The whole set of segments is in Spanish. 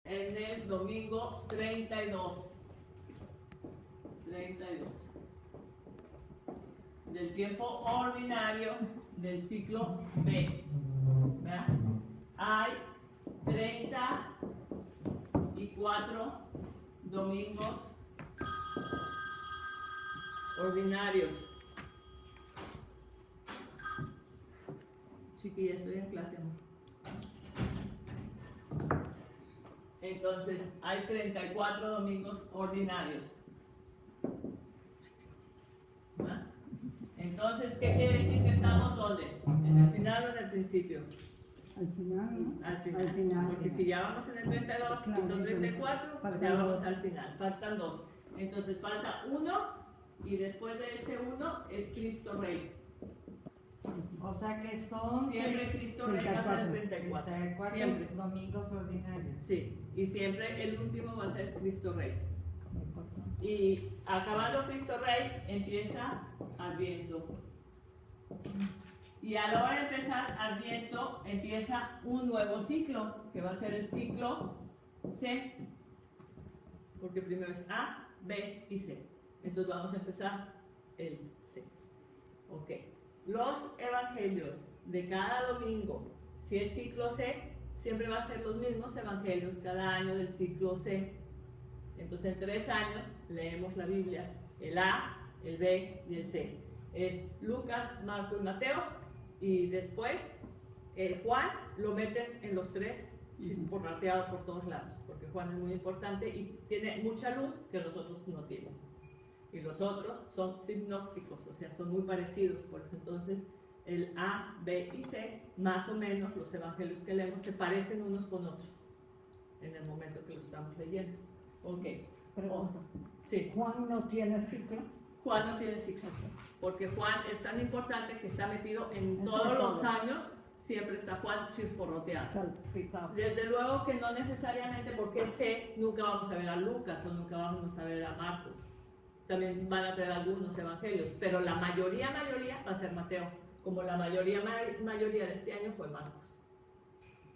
en el domingo 32 del tiempo ordinario del ciclo B. ¿Verdad? Hay 34 domingos ordinarios. Chiquilla, estoy en clase, amor. Entonces, hay 34 domingos ordinarios. ¿Ah? Entonces, ¿qué quiere decir que estamos dónde? ¿En el final o en el principio? Al final, ¿no? Al final. Porque si ya vamos en el 32 y son 34, pues ya vamos al final. Faltan 2. Entonces, falta 1 y después de ese 1 es Cristo Rey. O sea que son siempre Cristo Rey va a ser el 34. Siempre. Domingos ordinarios. Sí, y siempre el último va a ser Cristo Rey. Y acabando Cristo Rey empieza Adviento. Y a la hora de empezar Adviento empieza un nuevo ciclo, que va a ser el ciclo C. Porque primero es A, B y C. Entonces vamos a empezar el C. Ok. Los evangelios de cada domingo, si es ciclo C, siempre va a ser los mismos evangelios cada año del ciclo C. Entonces en 3 años leemos la Biblia, el A, el B y el C. Es Lucas, Marco y Mateo, y después Juan lo meten en los 3, chisporrateados por todos lados, porque Juan es muy importante y tiene mucha luz que los otros no tienen. Y los otros son sinópticos, o sea, son muy parecidos, por eso entonces el A, B y C, más o menos los evangelios que leemos se parecen unos con otros en el momento que los estamos leyendo. Ok. Pregunta. Sí. ¿Juan no tiene ciclo? Juan no tiene ciclo, porque Juan es tan importante que está metido en todos los años, siempre está Juan chisporroteado. Salpicado. Desde luego que no necesariamente, porque C nunca vamos a ver a Lucas o nunca vamos a ver a Marcos. También van a traer algunos evangelios, pero la mayoría va a ser Mateo, como la mayoría de este año fue Marcos.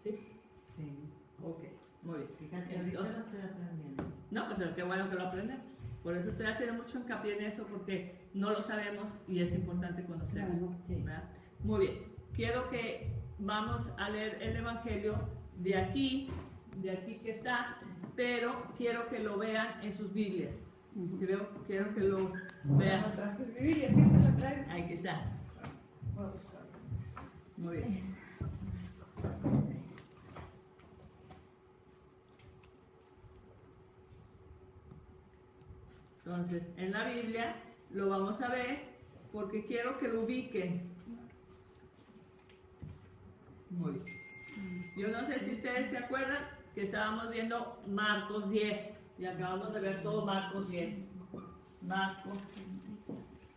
¿Sí? Sí. Ok, muy bien. Fíjate, ahorita lo estoy aprendiendo. No, pues qué bueno que lo aprendemos. Por eso estoy haciendo mucho hincapié en eso, porque no lo sabemos y es importante conocerlo. Claro, sí. Muy bien, quiero que vamos a leer el evangelio de aquí que está, pero quiero que lo vean en sus Biblias. Quiero que lo vean. No traje Biblia, siempre la traigo. Ahí está. Muy bien. Entonces, en la Biblia lo vamos a ver porque quiero que lo ubiquen. Muy bien. Yo no sé si ustedes se acuerdan que estábamos viendo Marcos 10 y acabamos de ver todo Marcos 10. Marcos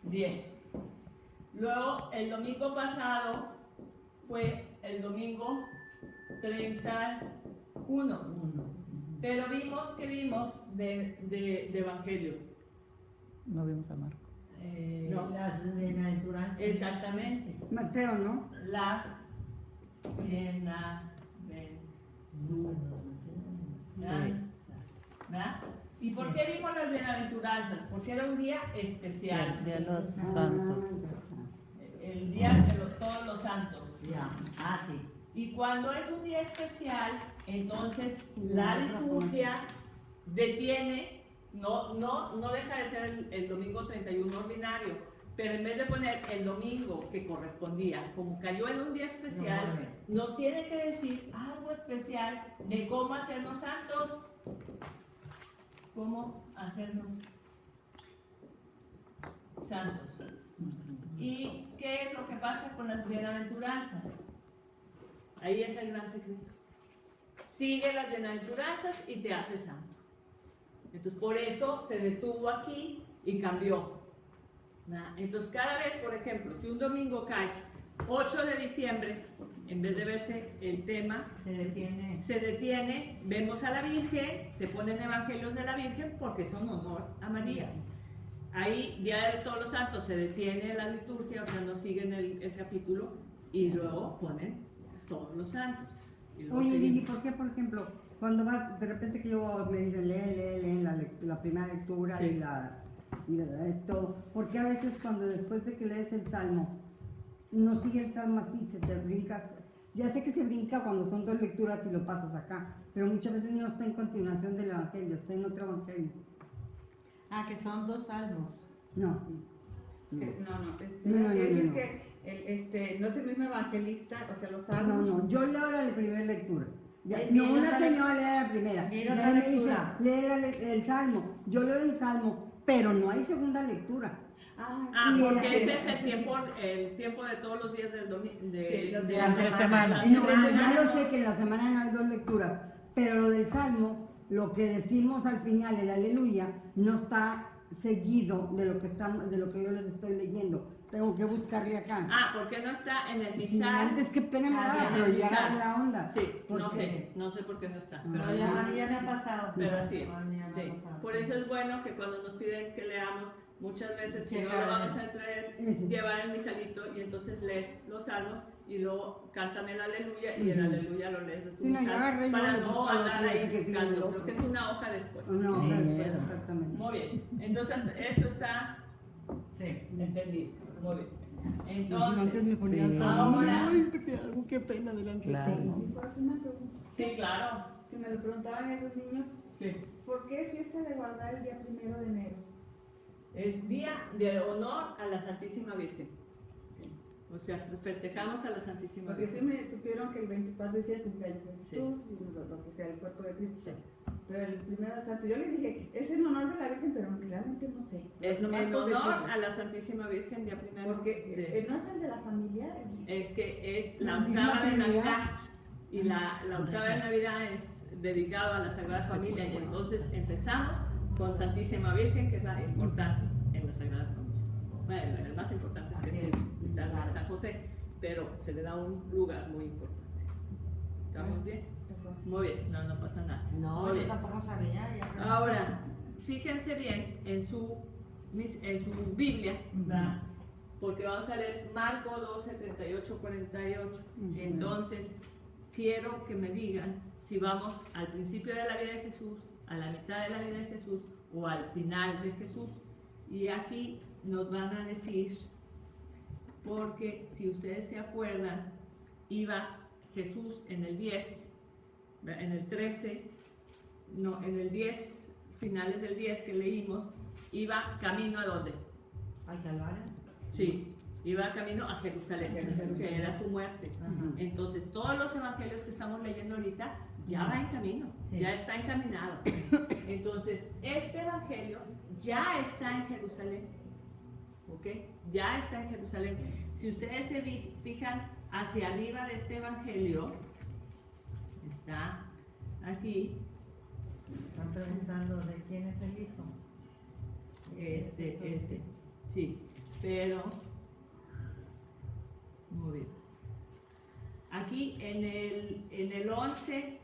10. Luego, el domingo pasado fue el domingo 31. Pero vimos de Evangelio. No vimos a Marco. No. Las bienaventuranzas. Exactamente. Mateo, ¿no? Las bienaventuranzas. ¿Verdad? ¿Y por qué vimos las bienaventuranzas? Porque era un día especial. El día de los santos. El día de todos los santos. Ya, sí. Y cuando es un día especial, entonces la liturgia detiene, no deja de ser el domingo 31 ordinario, pero en vez de poner el domingo que correspondía, como cayó en un día especial, nos tiene que decir algo especial de cómo hacernos santos. ¿Cómo hacernos santos? ¿Y qué es lo que pasa con las bienaventuranzas? Ahí es el gran secreto. Sigue las bienaventuranzas y te hace santo. Entonces, por eso se detuvo aquí y cambió. Entonces, cada vez, por ejemplo, si un domingo cae 8 de diciembre, en vez de verse el tema, se detiene, vemos a la Virgen, se ponen evangelios de la Virgen porque son honor a María. Ahí, Día de Todos los Santos, se detiene la liturgia, o sea, no siguen el capítulo, y luego ponen todos los santos. Y luego Oye, seguimos. ¿y por qué, por ejemplo, cuando vas, de repente que yo me dicen, lee la primera lectura Sí. todo, porque a veces cuando después de que lees el salmo, no sigue el salmo así, se te brinca, ya sé que se brinca cuando son dos lecturas y lo pasas acá, pero muchas veces no está en continuación del evangelio, está en otro evangelio. Ah, que son 2 salmos. No. No. No, quiere decir no. que no es el mismo evangelista, o sea, los No, salmos. no, yo leo la primera lectura. Ya, Mira no, una otra señora lee la primera. mira Y otra ahí me dice, lectura. lee el salmo. Yo leo el salmo, pero no hay segunda lectura. Ah, Y porque el- ese es el tiempo de todos los días del domingo. Sí, los de días la de semana. la No, semana. ya lo sé que en la semana no hay dos lecturas, pero lo del salmo, lo que decimos al final, el aleluya, no está seguido de lo que yo les estoy leyendo. Tengo que buscarle acá. Ah, porque no está en el Sí, misal. antes qué pena me daba, Ah, pero el ya misal. agarré la onda. Sí, no Porque- sé por qué no está. Ah. Pero Pero ya. a mí ya me ha pasado. Pero así es. A mí ya me ha Sí. pasado. Por eso es bueno que cuando nos piden que leamos, muchas veces si no Checar. lo vamos a traer, Ese. llevar el misalito y entonces lees los salmos y luego cantan el aleluya y el Ujú. aleluya lo lees de tu Sí, no, ya misal agarré yo para lo no busco andar otro, ahí así que sigue el buscando. otro. Creo que es una hoja después. No, Sí. exactamente. Muy bien. Entonces esto está Sí. entendido. Muy bien. Sí, si no, antes me Entonces, ponía Sí. ahora- Ay, porque algo, qué pena delante. Claro. Una pregunta sí, claro. que me lo preguntaban esos niños, Sí. ¿por qué es fiesta de guardar el día 1 de enero? Es día de honor a la Santísima Virgen. O sea, festejamos a la Santísima Porque Virgen. sí me supieron que el 24 decía el cumpleaños de Jesús y lo que sea el cuerpo de Cristo. Sí. Pero el 1 de Santo, yo les dije, es en honor de la Virgen, pero realmente no sé. Es Nomás en por honor decirlo. a la Santísima Virgen día primero. Porque no es el de la familia. Es que es la La misma octava de Trinidad. Navidad. Y la octava de Navidad es dedicado a la Sagrada Familia. Y entonces empezamos con Santísima Virgen, que es la importante en la Sagrada Familia. Bueno, el más importante es Jesús y tal, San José, pero se le da un lugar muy importante. ¿Estamos bien? Muy bien, no pasa nada. No, Muy yo bien. tampoco sabía. Ya. Ahora, fíjense bien en su Biblia, ¿verdad? Porque vamos a leer Marcos 12, 38, 48. Ujú. Entonces, quiero que me digan si vamos al principio de la vida de Jesús, a la mitad de la vida de Jesús o al final de Jesús. Y aquí nos van a decir, porque si ustedes se acuerdan, iba Jesús en el 10, en el 13, no, en el 10, finales del 10 que leímos, iba camino a dónde? Ay, Calvario. Sí, iba camino a Jerusalén, que era su muerte. Ajá. Entonces, todos los evangelios que estamos leyendo ahorita ya va en camino, Sí. ya está encaminado. Entonces, este evangelio ya está en Jerusalén, ¿ok? Ya está en Jerusalén. Si ustedes se fijan hacia arriba de este evangelio, está aquí, Están preguntando de quién es el hijo. sí, pero, muy bien. Aquí en el 11,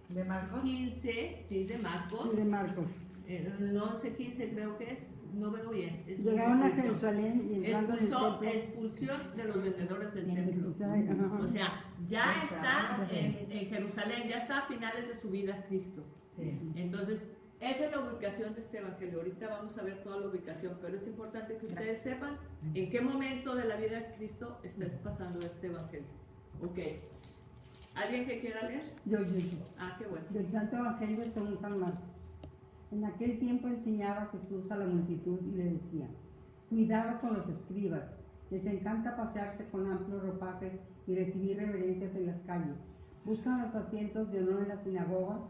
¿De Marcos? 15, sí, de Marcos, Sí, de Marcos. en el 11, 15 creo que es, no veo bien. es Llegaron a expulsión. Jerusalén y entrando en el templo. Expulsión de los vendedores del templo. Ajá. O sea, ya está Sí. en Jerusalén, ya está a finales de su vida Cristo. Sí. Entonces, esa es la ubicación de este evangelio. Ahorita vamos a ver toda la ubicación, pero es importante que ustedes sepan en qué momento de la vida de Cristo está pasando este evangelio. Ok. ¿Alguien que quiera leer? Yo. Ah, qué bueno. Del Santo Evangelio según San Marcos. En aquel tiempo enseñaba Jesús a la multitud y le decía, cuidado con los escribas, les encanta pasearse con amplios ropajes y recibir reverencias en las calles. Buscan los asientos de honor en las sinagogas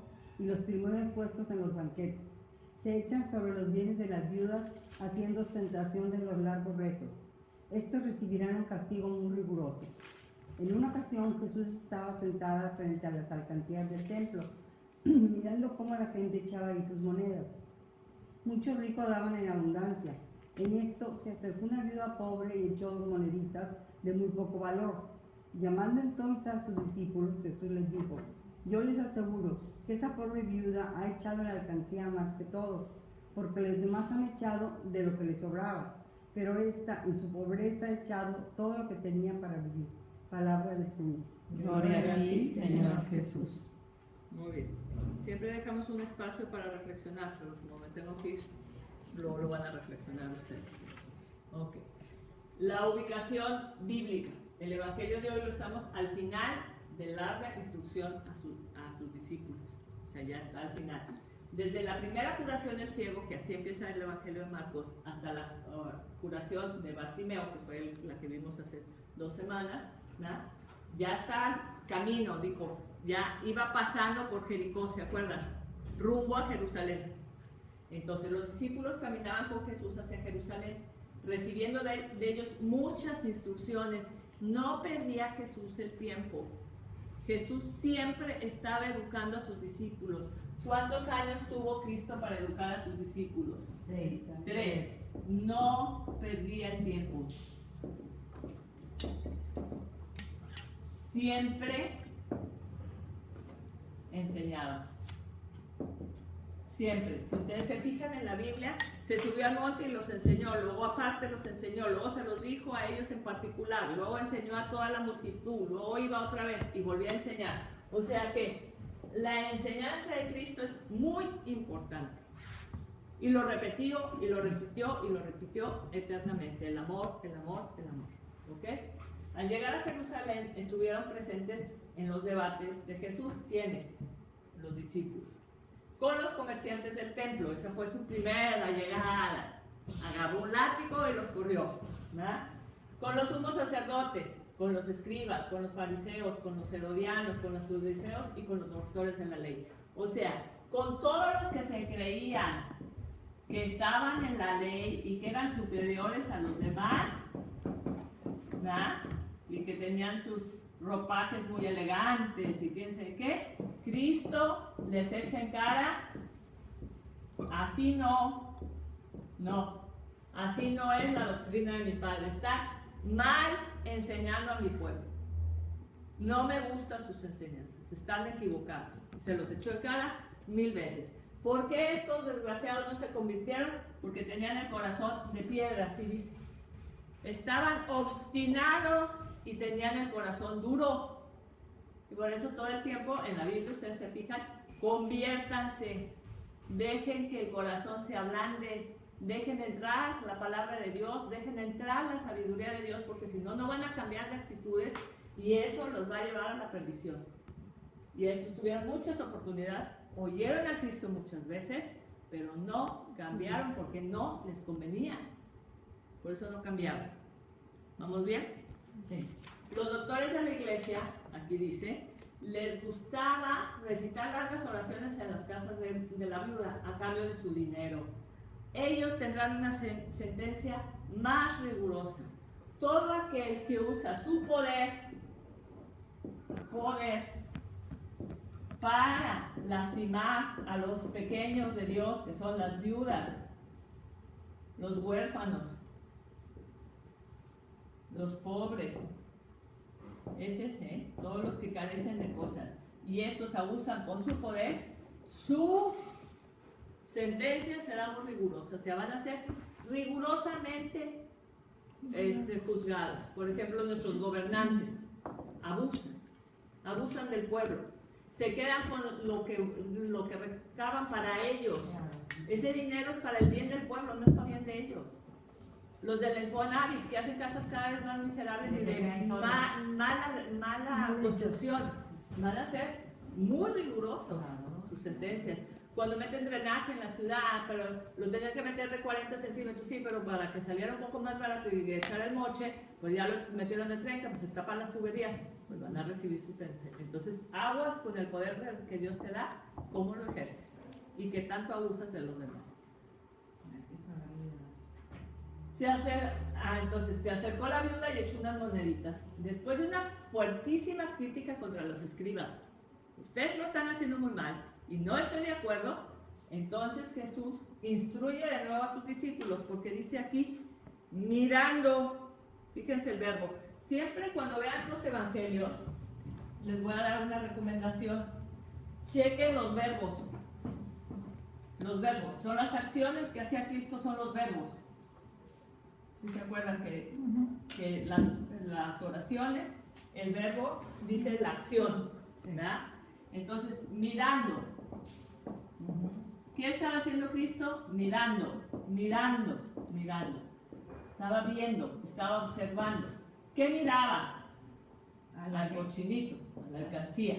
y los primeros puestos en los banquetes. Se echan sobre los bienes de las viudas, haciendo ostentación de los largos rezos. Estos recibirán un castigo muy riguroso. En una ocasión Jesús estaba sentada frente a las alcancías del templo, mirando cómo la gente echaba ahí sus monedas. Muchos ricos daban en abundancia. En esto se acercó una viuda pobre y echó 2 moneditas de muy poco valor. Llamando entonces a sus discípulos, Jesús les dijo, yo les aseguro que esa pobre viuda ha echado en la alcancía más que todos, porque los demás han echado de lo que les sobraba, pero esta en su pobreza ha echado todo lo que tenía para vivir. Palabra del Señor. Gloria a ti, Señor Jesús. Muy bien. Siempre dejamos un espacio para reflexionar, pero como me tengo que ir, luego lo van a reflexionar ustedes. Ok. La ubicación bíblica. El Evangelio de hoy lo estamos al final de larga instrucción a sus discípulos. O sea, ya está al final. Desde la primera curación del ciego, que así empieza el Evangelio de Marcos, hasta la curación de Bartimeo, que fue la que vimos hace 2 semanas, ¿no? Ya está camino, dijo, ya iba pasando por Jericó, ¿se acuerdan? Rumbo a Jerusalén. Entonces los discípulos caminaban con Jesús hacia Jerusalén, recibiendo de ellos muchas instrucciones. No perdía Jesús el tiempo. Jesús siempre estaba educando a sus discípulos. ¿Cuántos años tuvo Cristo para educar a sus discípulos? 3. No perdía el tiempo. Siempre enseñaba. Siempre. Si ustedes se fijan en la Biblia, se subió al monte y los enseñó, luego aparte los enseñó, luego se los dijo a ellos en particular, luego enseñó a toda la multitud, luego iba otra vez y volvía a enseñar. O sea que la enseñanza de Cristo es muy importante. Y lo repitió, y lo repitió, y lo repitió eternamente. El amor, el amor, el amor. ¿Ok? Al llegar a Jerusalén estuvieron presentes en los debates de Jesús. ¿Quiénes? Los discípulos. Con los comerciantes del templo. Esa fue su primera llegada. Agarró un látigo y los corrió, ¿verdad? Con los sumos sacerdotes, con los escribas, con los fariseos, con los herodianos, con los saduceos y con los doctores de la ley. O sea, con todos los que se creían que estaban en la ley y que eran superiores a los demás, ¿verdad? Y que tenían sus ropajes muy elegantes y quién sabe qué, Cristo les echa en cara, así no, así no es la doctrina de mi Padre, está mal enseñando a mi pueblo, no me gustan sus enseñanzas, están equivocados, se los echó en cara 1000 veces. ¿Por qué estos desgraciados no se convirtieron? Porque tenían el corazón de piedra, así dice. Estaban obstinados y tenían el corazón duro. Y por eso todo el tiempo en la Biblia, ustedes se fijan, conviértanse, dejen que el corazón se ablande, dejen entrar la palabra de Dios, dejen entrar la sabiduría de Dios, porque si no, no van a cambiar de actitudes y eso los va a llevar a la perdición. Y estos tuvieron muchas oportunidades, oyeron a Cristo muchas veces, pero no cambiaron porque no les convenía. Por eso no cambiaban. ¿Vamos bien? Sí. Los doctores de la iglesia, aquí dice, les gustaba recitar largas oraciones en las casas de la viuda a cambio de su dinero. Ellos tendrán una sentencia más rigurosa. Todo aquel que usa su poder para lastimar a los pequeños de Dios, que son las viudas, los huérfanos, los pobres, etc., todos los que carecen de cosas, y estos abusan con su poder, su sentencia será muy rigurosa, o sea, van a ser rigurosamente juzgados. Por ejemplo, nuestros gobernantes abusan del pueblo, se quedan con lo que recaban para ellos. Ese dinero es para el bien del pueblo, no es para bien de ellos. Los del Infonavit, que hacen casas cada vez más miserables y de mala construcción, van a ser muy rigurosos sus sentencias. Cuando meten drenaje en la ciudad, pero lo tenían que meter de 40 centímetros, sí, pero para que saliera un poco más barato y echar el moche, pues ya lo metieron de 30, pues se tapan las tuberías, pues van a recibir su sentencia. Entonces, aguas con el poder que Dios te da, cómo lo ejerces y qué tanto abusas de los demás. Entonces se acercó la viuda y echó unas moneditas. Después de una fuertísima crítica contra los escribas, ustedes lo están haciendo muy mal y no estoy de acuerdo, entonces Jesús instruye de nuevo a sus discípulos, porque dice aquí, mirando, fíjense el verbo, siempre cuando vean los evangelios, les voy a dar una recomendación, chequen los verbos. Los verbos, son las acciones que hacía Cristo, son los verbos. ¿Sí se acuerdan que las oraciones el verbo dice la acción, ¿verdad? Entonces, mirando. ¿Qué estaba haciendo Cristo? Mirando, mirando, mirando. Estaba viendo, estaba observando. ¿Qué miraba? Al cochinito, a la alcancía.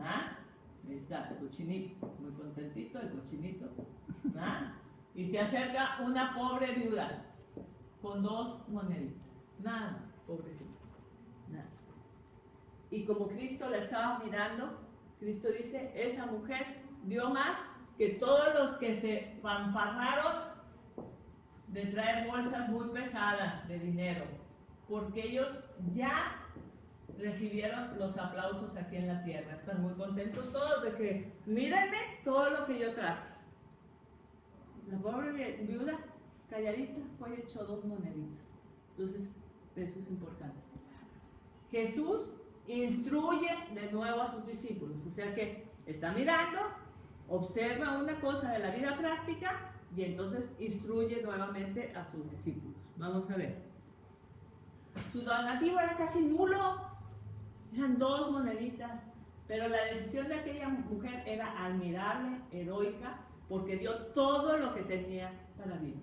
¿Ah? Ahí está, el cochinito. Muy contentito el cochinito. ¿Ah? Y se acerca una pobre viuda con 2 moneditas. Nada, pobrecita. Nada. Y como Cristo la estaba mirando, Cristo dice, esa mujer dio más que todos los que se fanfarraron de traer bolsas muy pesadas de dinero, porque ellos ya recibieron los aplausos aquí en la tierra. Están muy contentos todos de que, mírenme todo lo que yo traje. La pobre viuda, calladita, fue y echó 2 moneditas. Entonces, eso es importante. Jesús instruye de nuevo a sus discípulos, o sea que está mirando, observa una cosa de la vida práctica y entonces instruye nuevamente a sus discípulos. Vamos a ver. Su donativo era casi nulo, eran 2 moneditas, pero la decisión de aquella mujer era admirable, heroica, porque dio todo lo que tenía para vivir.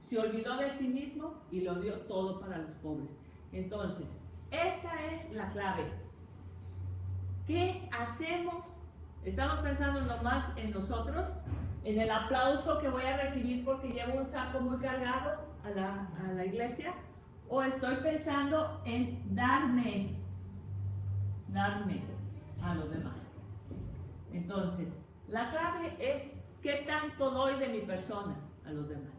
Se olvidó de sí mismo y lo dio todo para los pobres. Entonces, esta es la clave. ¿Qué hacemos? ¿Estamos pensando nomás en nosotros? ¿En el aplauso que voy a recibir porque llevo un saco muy cargado a la iglesia? ¿O estoy pensando en darme a los demás? Entonces, la clave es qué tanto doy de mi persona a los demás.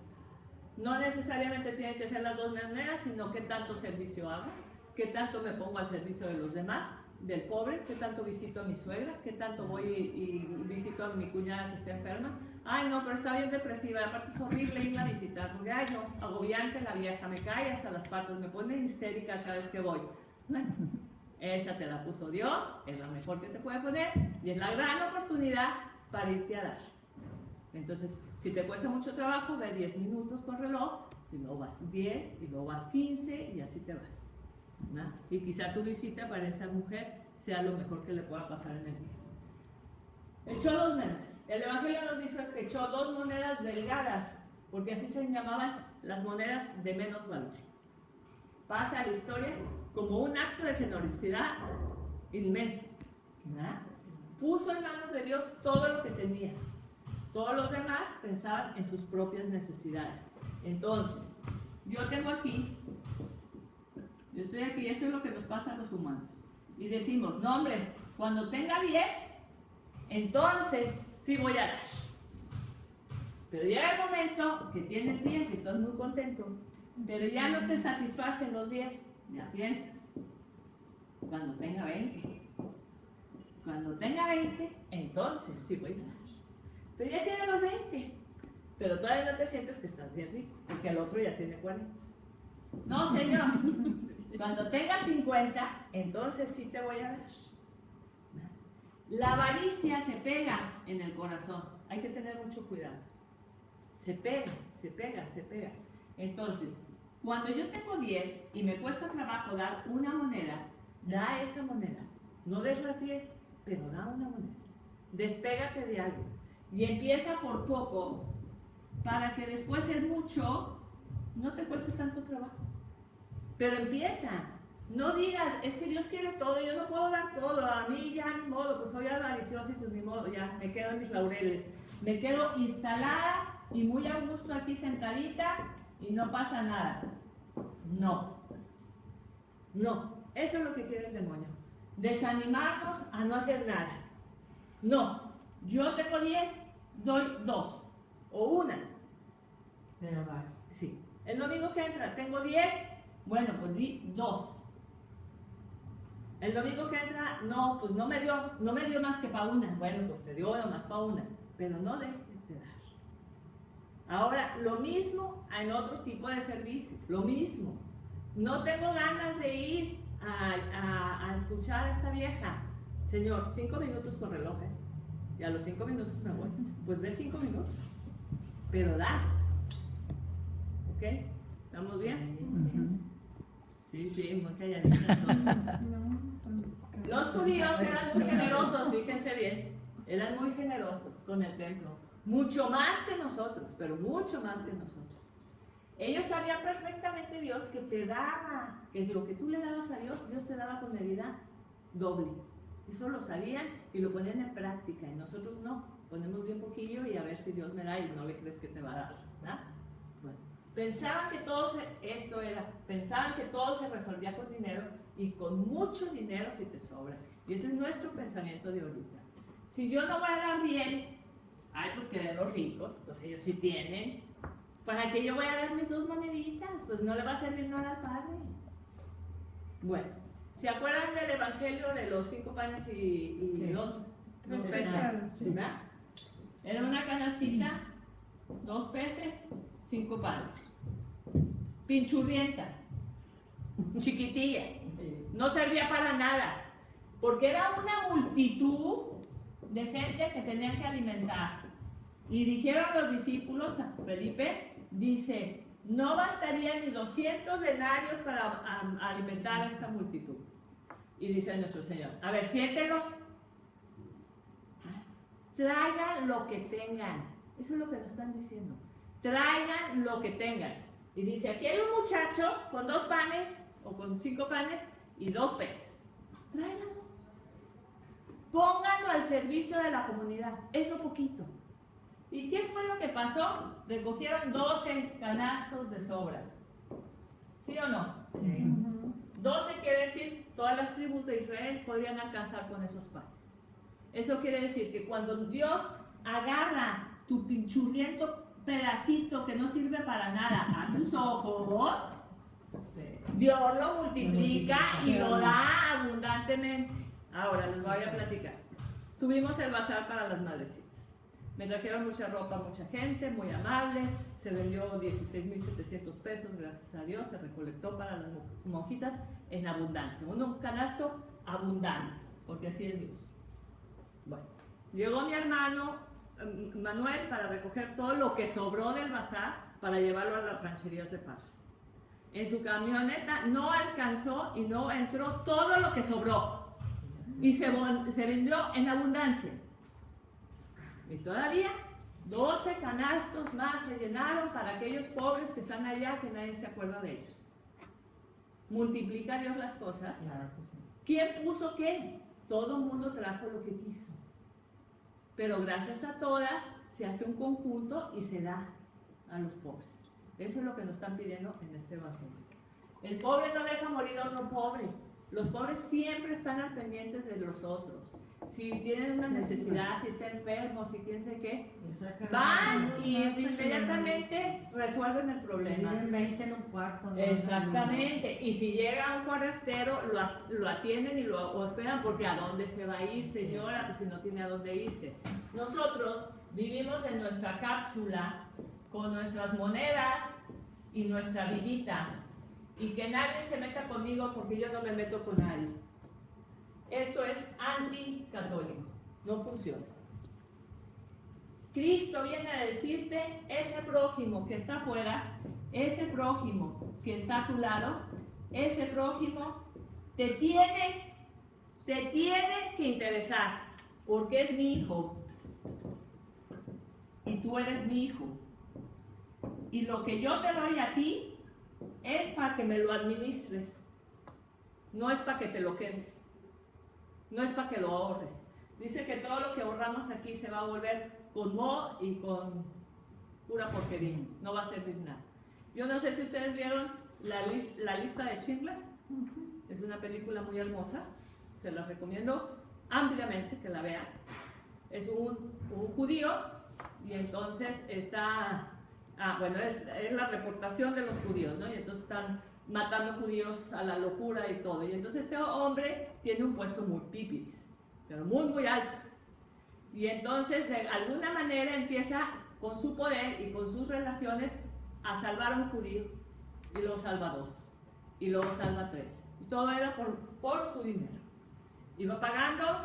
No necesariamente tienen que ser las 2 maneras, sino qué tanto servicio hago, qué tanto me pongo al servicio de los demás, del pobre, qué tanto visito a mi suegra, qué tanto voy y visito a mi cuñada que está enferma. Ay, no, pero está bien depresiva, aparte es horrible irla a visitar, porque ay, no, agobiante la vieja, me cae hasta las patas, me pone histérica cada vez que voy. Bueno, esa te la puso Dios, es la mejor que te puede poner y es la gran oportunidad para irte a dar. Entonces, si te cuesta mucho trabajo, ve 10 minutos con reloj, y luego vas 10, y luego vas 15, y así te vas, ¿no? Y quizá tu visita para esa mujer sea lo mejor que le pueda pasar en el día. Echó 2 monedas. El Evangelio nos dice que echó 2 monedas delgadas, porque así se llamaban las monedas de menos valor. Pasa a la historia como un acto de generosidad inmenso, ¿no? Puso en manos de Dios todo lo que tenía. Todos los demás pensaban en sus propias necesidades. Entonces, yo estoy aquí, esto es lo que nos pasa a los humanos. Y decimos, no hombre, cuando tenga 10, entonces sí voy a dar. Pero llega el momento que tienes 10 y estás muy contento, pero ya no te satisfacen los 10, ya piensas, cuando tenga 20. Cuando tenga 20, entonces sí voy a dar. Pero ya tiene los 20, pero todavía no te sientes que estás bien rico, porque el otro ya tiene 40. No, señor, cuando tengas 50, entonces sí te voy a dar. La avaricia se pega en el corazón, hay que tener mucho cuidado. Se pega, se pega, se pega. Entonces, cuando yo tengo 10 y me cuesta trabajo dar una moneda, da esa moneda. No des las 10, pero da una moneda. Despégate de algo. Y empieza por poco, para que después el mucho no te cueste tanto trabajo. Pero empieza. No digas, es que Dios quiere todo, yo no puedo dar todo, a mí ya ni modo, pues soy avariciosa y pues ni modo, ya me quedo en mis laureles. Me quedo instalada y muy a gusto aquí sentadita y no pasa nada. No. No. Eso es lo que quiere el demonio. Desanimarnos a no hacer nada. No. Yo tengo 10, doy 2 o 1. Pero va. Sí. El domingo que entra, tengo 10, bueno, pues di 2. El domingo que entra, no, pues no me dio más que para 1. Bueno, pues te dio más para 1. Pero no dejes de dar. Ahora, lo mismo en otro tipo de servicio. Lo mismo. No tengo ganas de ir a escuchar a esta vieja. Señor, 5 minutos con reloj, ¿eh? Y a los 5 minutos me voy. Pues ve 5 minutos. Pero da. ¿Ok? ¿Estamos bien? Sí, muy calladitas. Los judíos eran muy generosos, fíjense bien, eran muy generosos con el templo, mucho más que nosotros, pero mucho más que nosotros. Ellos sabían perfectamente Dios que te daba, que lo que tú le dabas a Dios, Dios te daba con medida doble. Eso lo sabían y lo ponían en práctica, y nosotros no, ponemos bien poquillo y a ver si Dios me da y no le crees que te va a dar, ¿verdad? Bueno, pensaban que pensaban que todo se resolvía con dinero, y con mucho dinero si te sobra. Y ese es nuestro pensamiento de ahorita. Si yo no voy a dar bien, ay, pues que de los ricos, pues ellos sí tienen. ¿Para qué yo voy a dar mis 2 moneditas? Pues no le va a servir nada al Padre. Bueno, ¿se acuerdan del evangelio de los 5 panes y Sí. los 3 Los peces? peces, ¿Verdad? Era una canastita, 2 peces, 5 panes. Pinchurrienta, chiquitilla, no servía para nada, porque era una multitud de gente que tenían que alimentar. Y dijeron los discípulos, a Felipe, dice, no bastaría ni 200 denarios para alimentar a esta multitud. Y dice nuestro Señor, a ver, siéntelos, traigan lo que tengan. Eso es lo que nos están diciendo, traigan lo que tengan. Y dice, aquí hay un muchacho con 2 panes, o con 5 panes, y 2 peces. Tráiganlo. Pónganlo al servicio de la comunidad. Eso poquito. ¿Y qué fue lo que pasó? Recogieron 12 canastos de sobra. ¿Sí o no? Sí. 12 quiere decir, todas las tribus de Israel podrían alcanzar con esos panes. Eso quiere decir que cuando Dios agarra tu pinchurriento pedacito que no sirve para nada a tus ojos, Dios lo multiplica y lo da abundantemente. Ahora les voy a platicar. Tuvimos el bazar para las madrecitas. Me trajeron mucha ropa, mucha gente, muy amables. Se vendió 16,700 pesos, gracias a Dios. Se recolectó para las monjitas en abundancia. Un canasto abundante, porque así es Dios. Bueno, llegó mi hermano Manuel para recoger todo lo que sobró del bazar para llevarlo a las rancherías de Parras. En su camioneta no alcanzó y no entró todo lo que sobró. Y se vendió en abundancia. Y todavía 12 canastos más se llenaron para aquellos pobres que están allá, que nadie se acuerda de ellos. ¿Multiplica Dios las cosas? Claro que sí. ¿Quién puso qué? Todo el mundo trajo lo que quiso. Pero gracias a todas se hace un conjunto y se da a los pobres. Eso es lo que nos están pidiendo en este evangelio. El pobre no deja morir a otro pobre. Los pobres siempre están al pendiente de los otros. Si tienen una necesidad, si está enfermo, si quién sé qué, van y inmediatamente resuelven el problema. Viven 20 en un cuarto. ¿no? Exactamente. Y si llega un forastero, lo atienden y lo esperan, porque ¿a dónde se va a ir, señora? Pues si no tiene a dónde irse. Nosotros vivimos en nuestra cápsula con nuestras monedas y nuestra vidita. Y que nadie se meta conmigo porque yo no me meto con nadie. Esto es anticatólico, no funciona. Cristo viene a decirte, ese prójimo que está afuera, ese prójimo que está a tu lado, ese prójimo te tiene que interesar, porque es mi hijo. Y tú eres mi hijo. Y lo que yo te doy a ti es para que me lo administres. No es para que te lo quedes. No es para que lo ahorres. Dice que todo lo que ahorramos aquí se va a volver con moho y con pura porquería. No va a servir nada. Yo no sé si ustedes vieron la lista de Schindler. Es una película muy hermosa. Se la recomiendo ampliamente que la vean. Es un judío y entonces está... bueno, es la reportación de los judíos, ¿no? Y entonces están matando judíos a la locura y todo. Y entonces este hombre tiene un puesto muy pipis, pero muy, muy alto. Y entonces de alguna manera empieza con su poder y con sus relaciones a salvar a un judío. Y luego salva a 2. Y luego salva a 3. Y todo era por su dinero. Iba pagando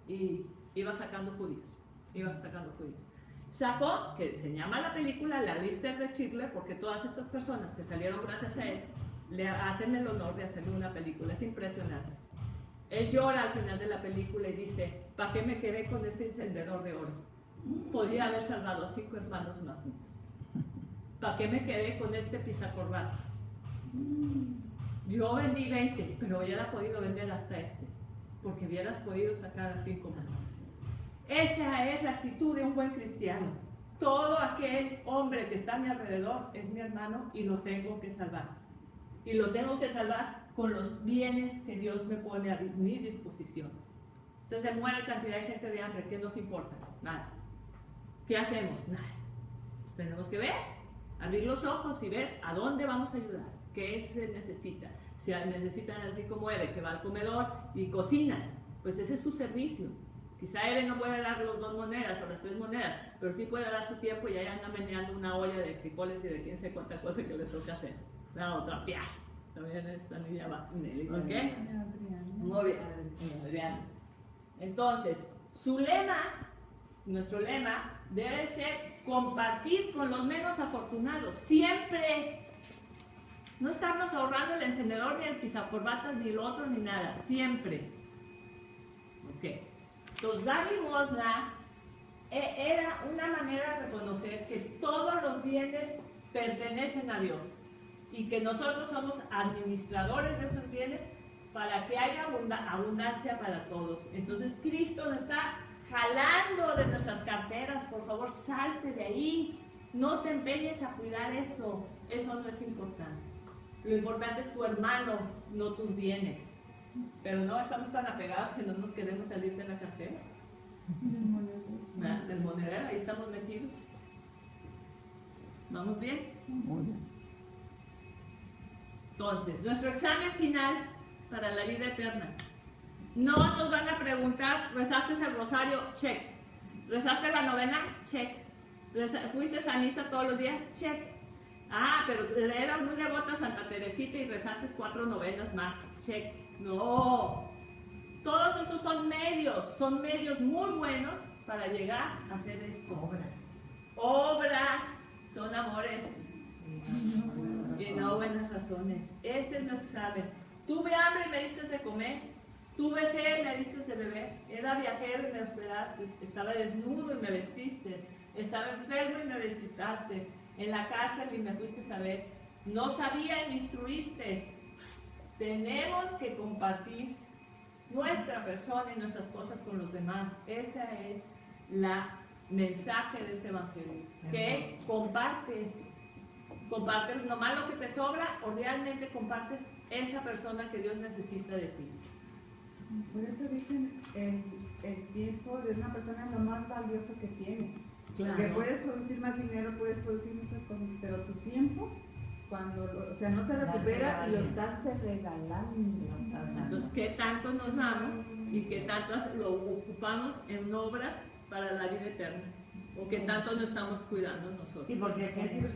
y iba sacando judíos. Sacó, que se llama la película La lista de Schindler, porque todas estas personas que salieron gracias a él le hacen el honor de hacerle una película, es impresionante. Él llora al final de la película y dice, ¿para qué me quedé con este encendedor de oro? Podría haber salvado a 5 hermanos más míos. ¿Para qué me quedé con este pisacorbatas? Yo vendí 20, pero hubiera podido vender hasta este, porque hubieras podido sacar a 5 más. Esa es la actitud de un buen cristiano. Todo aquel hombre que está a mi alrededor es mi hermano y lo tengo que salvar. Y lo tengo que salvar con los bienes que Dios me pone a mi disposición. Entonces muere cantidad de gente de hambre. ¿Qué nos importa? Nada. ¿Qué hacemos? Nada. Pues tenemos que ver, abrir los ojos y ver a dónde vamos a ayudar. ¿Qué se necesita? Si necesitan así como Eve, que va al comedor y cocina, pues ese es su servicio. Quizá Eve no puede dar las 2 monedas o las 3 monedas, pero sí puede dar su tiempo y ahí anda meneando una olla de frijoles y de quién sé cuánta cosa que le toca hacer. La otra, ¡pia! También esta niña va. ¿Ok? Muy bien. Adriana. Entonces, su lema, nuestro lema, debe ser compartir con los menos afortunados. Siempre. No estarnos ahorrando el encendedor, ni el pisacorbatas, ni el otro, ni nada. Siempre. Ok. Entonces, dar limosna era una manera de reconocer que todos los bienes pertenecen a Dios y que nosotros somos administradores de esos bienes para que haya abundancia para todos. Entonces, Cristo nos está jalando de nuestras carteras. Por favor, salte de ahí. No te empeñes a cuidar eso. Eso no es importante. Lo importante es tu hermano, no tus bienes. Pero no estamos tan apegados que no nos queremos salir de la cartera. Del monedero, ahí estamos metidos. ¿Vamos bien? Muy bien. Entonces, nuestro examen final para la vida eterna. No nos van a preguntar, ¿rezaste el rosario? Check. ¿Rezaste la novena? Check. ¿Fuiste a misa todos los días? Check. Ah, pero eras muy devota a Santa Teresita y rezaste 4 novenas más. Check. No. Todos esos son medios muy buenos para llegar a hacer esto. Obras son amores y no buenas razones. Este es nuestro examen. Tuve hambre y me diste de comer. Tuve sed y me diste de beber. Era viajero y me hospedaste. Estaba desnudo y me vestiste. Estaba enfermo y me visitaste. En la cárcel y me fuiste a ver. No sabía y me instruiste. Tenemos que compartir nuestra persona y nuestras cosas con los demás. Ese es el mensaje de este evangelio. Que compartes nomás lo que te sobra o realmente compartes esa persona que Dios necesita de ti. Por eso dicen el tiempo de una persona es lo más valioso que tiene. Claro. Que puedes producir más dinero, puedes producir muchas cosas, pero tu tiempo, cuando, no se recupera y lo estás regalando. Entonces, ¿qué tanto nos damos y qué tanto lo ocupamos en obras para la vida eterna? ¿O qué tanto nos estamos cuidando nosotros? Sí, porque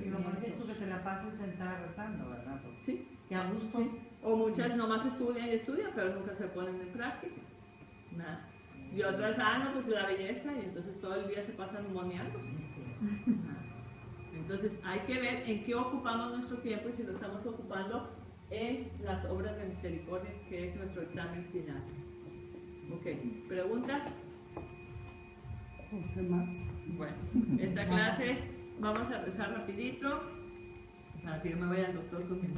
como dices tú que te la pasas sentada rezando, ¿verdad? Porque Sí. que a gusto. Sí. O muchas nomás estudian y estudian, pero nunca se ponen en práctica. Nada. Y otras, no, pues la belleza, y entonces todo el día se pasan moneándose. Entonces hay que ver en qué ocupamos nuestro tiempo y si lo estamos ocupando en las obras de misericordia, que es nuestro examen final. Ok, ¿preguntas? Bueno, esta clase vamos a empezar rapidito para que yo me vaya al doctor con mi